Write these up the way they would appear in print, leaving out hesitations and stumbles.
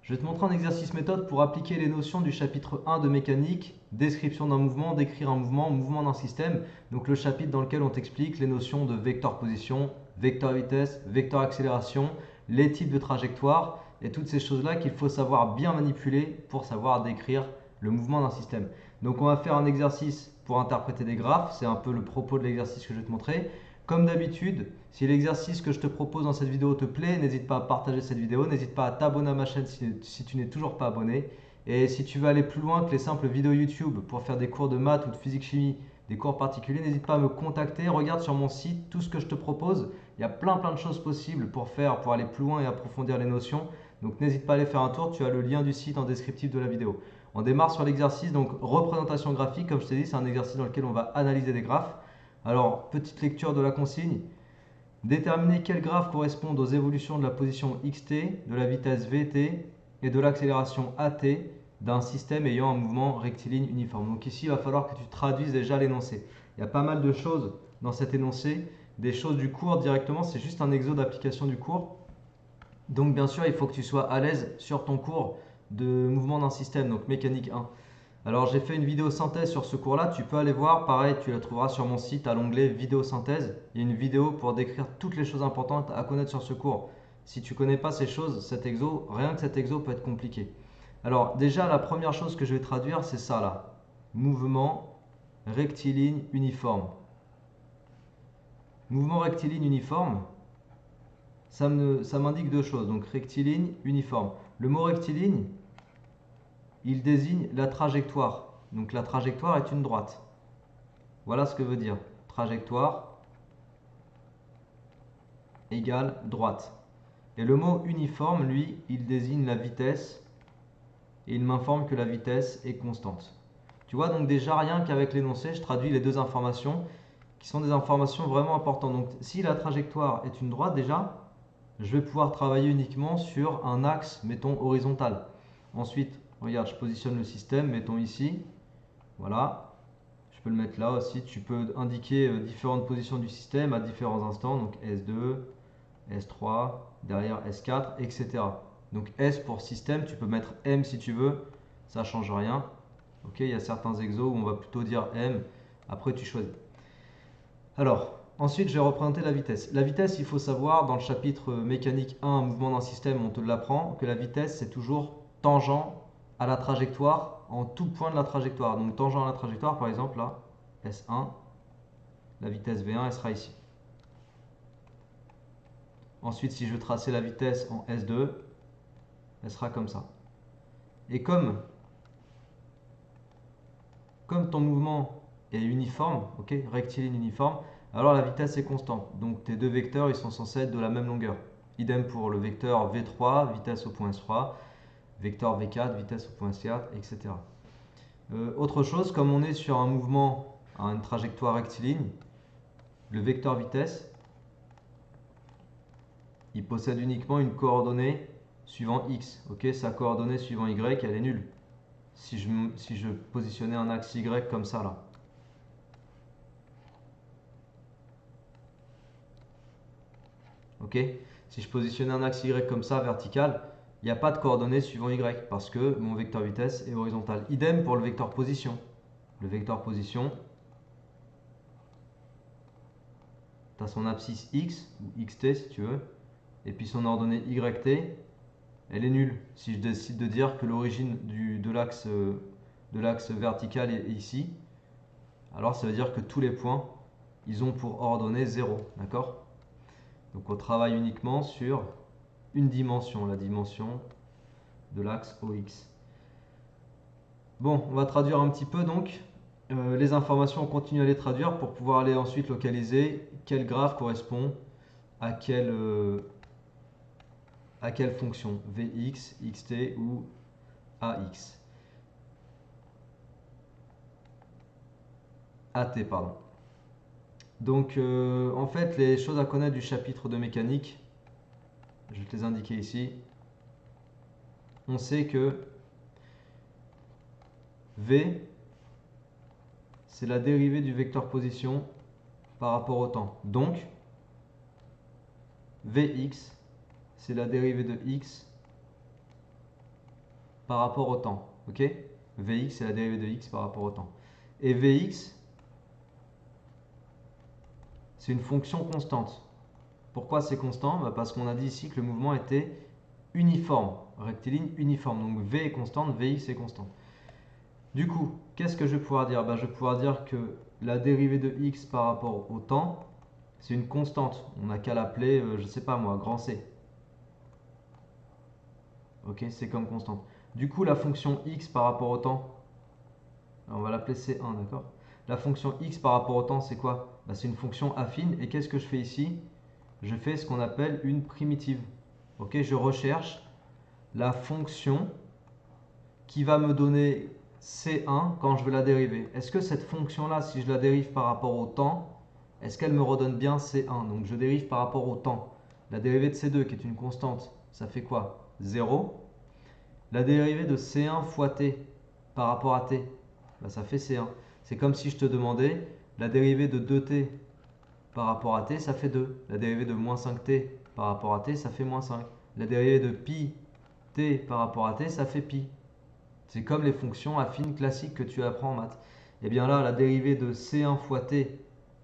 Je vais te montrer un exercice méthode pour appliquer les notions du chapitre 1 de mécanique, description d'un mouvement, décrire un mouvement, mouvement d'un système. Donc le chapitre dans lequel on t'explique les notions de vecteur position, vecteur vitesse, vecteur accélération, les types de trajectoires et toutes ces choses-là qu'il faut savoir bien manipuler pour savoir décrire le mouvement d'un système. Donc on va faire un exercice pour interpréter des graphes, c'est un peu le propos de l'exercice que je vais te montrer. Comme d'habitude, si l'exercice que je te propose dans cette vidéo te plaît, n'hésite pas à partager cette vidéo, n'hésite pas à t'abonner à ma chaîne si tu n'es toujours pas abonné. Et si tu veux aller plus loin que les simples vidéos YouTube pour faire des cours de maths ou de physique-chimie, des cours particuliers, n'hésite pas à me contacter, regarde sur mon site tout ce que je te propose. Il y a plein de choses possibles pour aller plus loin et approfondir les notions. Donc n'hésite pas à aller faire un tour, tu as le lien du site en descriptif de la vidéo. On démarre sur l'exercice, donc représentation graphique, comme je t'ai dit, c'est un exercice dans lequel on va analyser des graphes. Alors, petite lecture de la consigne. Déterminer quels graphes correspondent aux évolutions de la position xt, de la vitesse vt et de l'accélération at d'un système ayant un mouvement rectiligne uniforme. Donc ici, il va falloir que tu traduises déjà l'énoncé. Il y a pas mal de choses dans cet énoncé, des choses du cours directement, c'est juste un exo d'application du cours. Donc bien sûr, il faut que tu sois à l'aise sur ton cours de mouvement d'un système, donc mécanique 1. Alors j'ai fait une vidéo synthèse sur ce cours-là, tu peux aller voir, pareil, tu la trouveras sur mon site à l'onglet vidéo synthèse. Il y a une vidéo pour décrire toutes les choses importantes à connaître sur ce cours. Si tu ne connais pas ces choses, cet exo, rien que cet exo peut être compliqué. Alors déjà, la première chose que je vais traduire, c'est ça là. Mouvement rectiligne uniforme. Mouvement rectiligne uniforme, ça m'indique deux choses. Donc rectiligne, uniforme. Le mot rectiligne, il désigne la trajectoire. Donc la trajectoire est une droite. Voilà ce que veut dire trajectoire égale droite. Et le mot uniforme, lui, il désigne la vitesse et il m'informe que la vitesse est constante. Tu vois, donc déjà rien qu'avec l'énoncé, je traduis les deux informations qui sont des informations vraiment importantes. Donc si la trajectoire est une droite déjà, je vais pouvoir travailler uniquement sur un axe, mettons horizontal. Ensuite, regarde, je positionne le système, mettons ici. Voilà. Je peux le mettre là aussi. Tu peux indiquer différentes positions du système à différents instants. Donc S2, S3, derrière S4, etc. Donc S pour système, tu peux mettre M si tu veux. Ça ne change rien. Ok, il y a certains exos où on va plutôt dire M. Après, tu choisis. Alors, ensuite, je vais représenter la vitesse. La vitesse, il faut savoir, dans le chapitre mécanique 1, mouvement d'un système, on te l'apprend, que la vitesse, c'est toujours tangent à la trajectoire en tout point de la trajectoire. Donc, tangent à la trajectoire, par exemple, là, S1, la vitesse V1, elle sera ici. Ensuite, si je veux tracer la vitesse en S2, elle sera comme ça. Et comme ton mouvement est uniforme, ok, rectiligne uniforme, alors la vitesse est constante. Donc tes deux vecteurs, ils sont censés être de la même longueur. Idem pour le vecteur V3, vitesse au point S3, vecteur V4, vitesse au point S4, etc. Autre chose, comme on est sur un mouvement à une trajectoire rectiligne, le vecteur vitesse, il possède uniquement une coordonnée suivant x. Ok, sa coordonnée suivant y, elle est nulle. Si je positionnais un axe y comme ça là. Ok, si je positionnais un axe y comme ça, vertical, il n'y a pas de coordonnées suivant y parce que mon vecteur vitesse est horizontal. Idem pour le vecteur position. Le vecteur position, tu as son abscisse x, ou xt si tu veux, et puis son ordonnée yt, elle est nulle. Si je décide de dire que l'origine de l'axe vertical est ici, alors ça veut dire que tous les points, ils ont pour ordonnée 0, d'accord? Donc on travaille uniquement sur une dimension, la dimension de l'axe OX. Bon, on va traduire un petit peu donc. Les informations, on continue à les traduire pour pouvoir aller ensuite localiser quel graphe correspond à quelle fonction, Vx, xt ou ax. At, pardon. Donc en fait, les choses à connaître du chapitre de mécanique, je vais te les indiquer ici. On sait que V, c'est la dérivée du vecteur position par rapport au temps. Donc, Vx, c'est la dérivée de x par rapport au temps. Ok? Vx, c'est la dérivée de x par rapport au temps. Et Vx, c'est une fonction constante. Pourquoi c'est constant? Bah parce qu'on a dit ici que le mouvement était uniforme, rectiligne uniforme. Donc V est constante, Vx est constante. Du coup, qu'est-ce que je vais pouvoir dire? Bah, je vais pouvoir dire que la dérivée de x par rapport au temps, c'est une constante. On n'a qu'à l'appeler, je ne sais pas moi, grand C. Ok, c'est comme constante. Du coup, la fonction x par rapport au temps, on va l'appeler C1, d'accord? La fonction x par rapport au temps, c'est quoi? Bah, c'est une fonction affine. Et qu'est-ce que je fais ici? Je fais ce qu'on appelle une primitive. Ok, je recherche la fonction qui va me donner C1 quand je veux la dériver. Est-ce que cette fonction-là, si je la dérive par rapport au temps, est-ce qu'elle me redonne bien C1? Donc je dérive par rapport au temps. La dérivée de C2, qui est une constante, ça fait quoi? 0. La dérivée de C1 fois T par rapport à T, bah, ça fait C1. C'est comme si je te demandais la dérivée de 2T par rapport à T, ça fait 2. La dérivée de moins 5T par rapport à T, ça fait moins 5. La dérivée de pi T par rapport à T, ça fait pi. C'est comme les fonctions affines classiques que tu apprends en maths. Et bien là, la dérivée de C1 fois T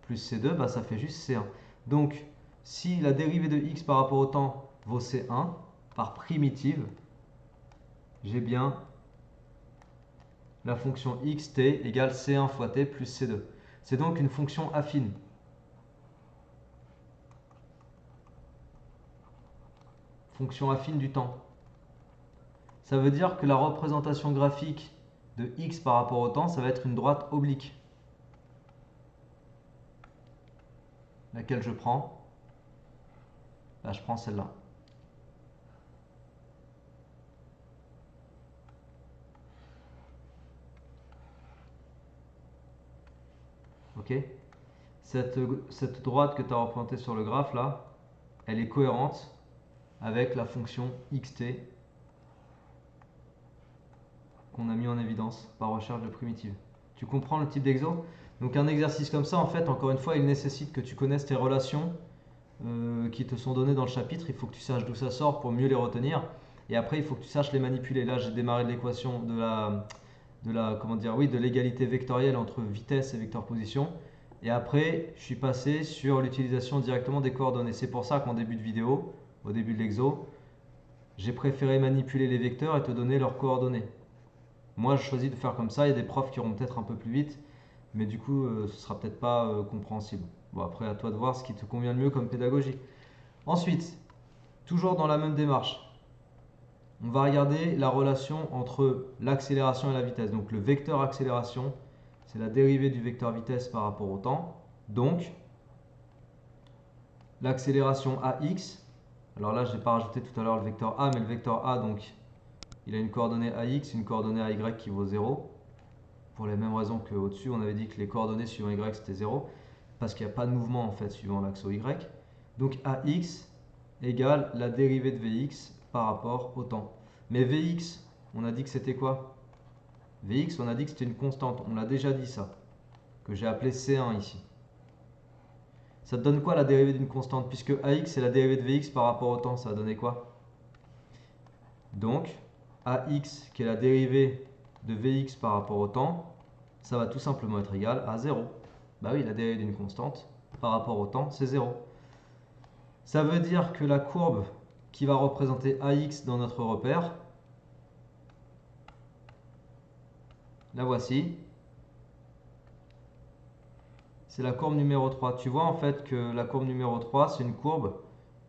plus C2, bah, ça fait juste C1. Donc, si la dérivée de x par rapport au temps vaut C1, par primitive, j'ai bien la fonction xt égale C1 fois T plus C2. C'est donc une fonction affine. Fonction affine du temps. Ça veut dire que la représentation graphique de x par rapport au temps, ça va être une droite oblique. Laquelle je prends? Là, je prends celle-là. Ok? Cette droite que tu as représentée sur le graphe là, elle est cohérente avec la fonction xt qu'on a mis en évidence par recherche de primitives. Tu comprends le type d'exo? Donc un exercice comme ça, en fait, encore une fois, il nécessite que tu connaisses tes relations qui te sont données dans le chapitre. Il faut que tu saches d'où ça sort pour mieux les retenir. Et après, il faut que tu saches les manipuler. Là, j'ai démarré de l'équation comment dire, oui, de l'égalité vectorielle entre vitesse et vecteur position. Et après, je suis passé sur l'utilisation directement des coordonnées. C'est pour ça qu'en début de vidéo, au début de l'exo, j'ai préféré manipuler les vecteurs et te donner leurs coordonnées. Moi, je choisis de faire comme ça. Il y a des profs qui iront peut-être un peu plus vite, mais du coup, ce sera peut-être pas compréhensible. Bon, après, à toi de voir ce qui te convient le mieux comme pédagogie. Ensuite, toujours dans la même démarche, on va regarder la relation entre l'accélération et la vitesse. Donc, le vecteur accélération, c'est la dérivée du vecteur vitesse par rapport au temps. Donc, l'accélération AX, alors là, je n'ai pas rajouté tout à l'heure le vecteur A, mais le vecteur A, donc, il a une coordonnée AX, une coordonnée AY qui vaut 0. Pour les mêmes raisons qu'au-dessus, on avait dit que les coordonnées suivant Y c'était 0, parce qu'il n'y a pas de mouvement en fait suivant l'axe Y. Donc AX égale la dérivée de Vx par rapport au temps. Mais Vx, on a dit que c'était quoi? Vx, on a dit que c'était une constante, on l'a déjà dit ça, que j'ai appelé C1 ici. Ça te donne quoi la dérivée d'une constante? Puisque AX c'est la dérivée de Vx par rapport au temps, ça a donné quoi? Donc AX qui est la dérivée de Vx par rapport au temps, ça va tout simplement être égal à 0. Bah oui, la dérivée d'une constante par rapport au temps, c'est 0. Ça veut dire que la courbe qui va représenter AX dans notre repère, la voici. C'est la courbe numéro 3. Tu vois en fait que la courbe numéro 3, c'est une courbe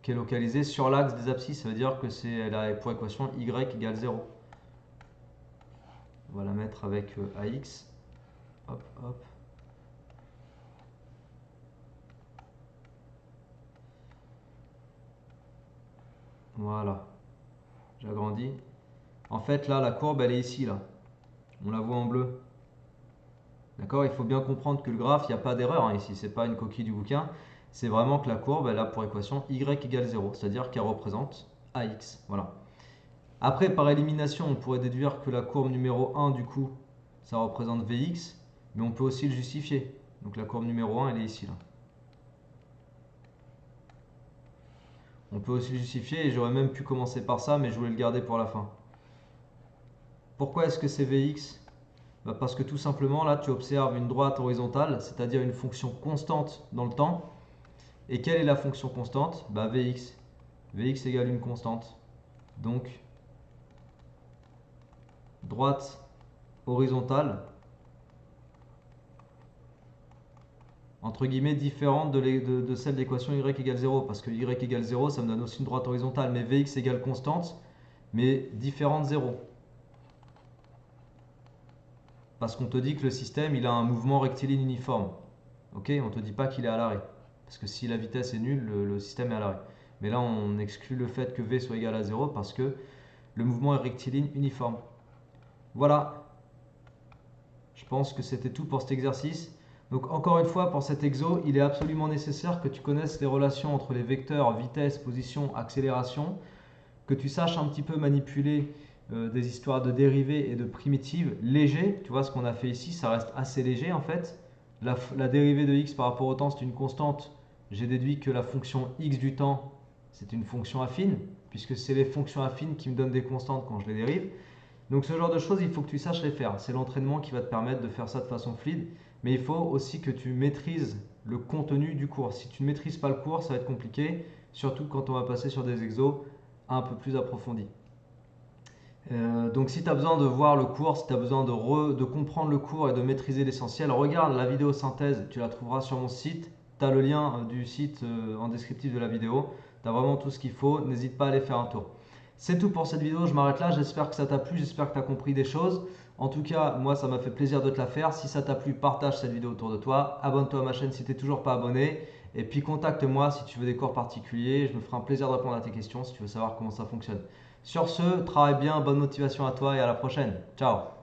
qui est localisée sur l'axe des abscisses. Ça veut dire que elle a pour équation y égale 0. On va la mettre avec AX. Hop, hop. Voilà. J'agrandis. En fait, là, la courbe, elle est ici, là. On la voit en bleu. D'accord? Il faut bien comprendre que le graphe, il n'y a pas d'erreur hein, ici. Ce n'est pas une coquille du bouquin. C'est vraiment que la courbe, elle a pour équation y égale 0. C'est-à-dire qu'elle représente AX. Voilà. Après, par élimination, on pourrait déduire que la courbe numéro 1, du coup, ça représente Vx. Mais on peut aussi le justifier. Donc la courbe numéro 1, elle est ici, là. On peut aussi le justifier, et j'aurais même pu commencer par ça, mais je voulais le garder pour la fin. Pourquoi est-ce que c'est Vx? Bah, parce que tout simplement, là, tu observes une droite horizontale, c'est-à-dire une fonction constante dans le temps. Et quelle est la fonction constante? Bah, Vx. Vx égale une constante. Donc, droite horizontale, entre guillemets, différente de celle d'équation y égale 0. Parce que y égale 0, ça me donne aussi une droite horizontale. Mais Vx égale constante, mais différente de 0. Parce qu'on te dit que le système, il a un mouvement rectiligne uniforme. Ok, on ne te dit pas qu'il est à l'arrêt. Parce que si la vitesse est nulle, le système est à l'arrêt. Mais là, on exclut le fait que V soit égal à 0 parce que le mouvement est rectiligne uniforme. Voilà, je pense que c'était tout pour cet exercice. Donc encore une fois, pour cet exo, il est absolument nécessaire que tu connaisses les relations entre les vecteurs vitesse, position, accélération, que tu saches un petit peu manipuler des histoires de dérivées et de primitives légers. Tu vois ce qu'on a fait ici, ça reste assez léger en fait. La dérivée de x par rapport au temps, c'est une constante. J'ai déduit que la fonction x du temps, c'est une fonction affine, puisque c'est les fonctions affines qui me donnent des constantes quand je les dérive. Donc ce genre de choses, il faut que tu saches les faire. C'est l'entraînement qui va te permettre de faire ça de façon fluide. Mais il faut aussi que tu maîtrises le contenu du cours. Si tu ne maîtrises pas le cours, ça va être compliqué, surtout quand on va passer sur des exos un peu plus approfondis. Donc si tu as besoin de voir le cours, si tu as besoin de comprendre le cours et de maîtriser l'essentiel, regarde la vidéo synthèse, tu la trouveras sur mon site. Tu as le lien du site en descriptif de la vidéo. Tu as vraiment tout ce qu'il faut, n'hésite pas à aller faire un tour. C'est tout pour cette vidéo, je m'arrête là, j'espère que ça t'a plu, j'espère que tu as compris des choses. En tout cas, moi ça m'a fait plaisir de te la faire. Si ça t'a plu, partage cette vidéo autour de toi, abonne-toi à ma chaîne si tu n'es toujours pas abonné. Et puis contacte-moi si tu veux des cours particuliers, je me ferai un plaisir de répondre à tes questions si tu veux savoir comment ça fonctionne. Sur ce, travaille bien, bonne motivation à toi et à la prochaine. Ciao!